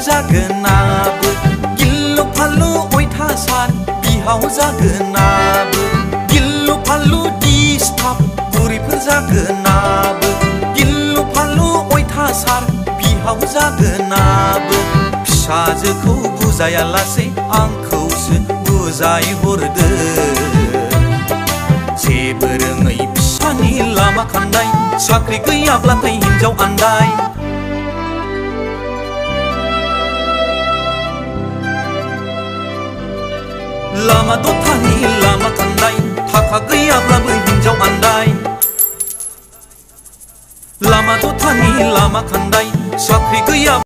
जागोनाबो गिल्लु फाल्लु अयथासार बिहाव जागोनाबो गिल्लु फाल्लु डिस्टार्ब बुरिफोर जागोनाबो गिल्लु फाल्लु अयथासार बिहाव जागोनाबो फिसाजोखौ बुजायालासे आंखौसो बुजायहरदो जेबो रोङै फिसानि लामा खान्दाय साख्रि गैयाब्लाथाय हिनजाव आन्दाय लामा दथानि लामा खान्दाय थाखा गैयाब्लाबो हिनजाव आन्दाय लामा दथानि लामा खान्दाय साख्रि गैया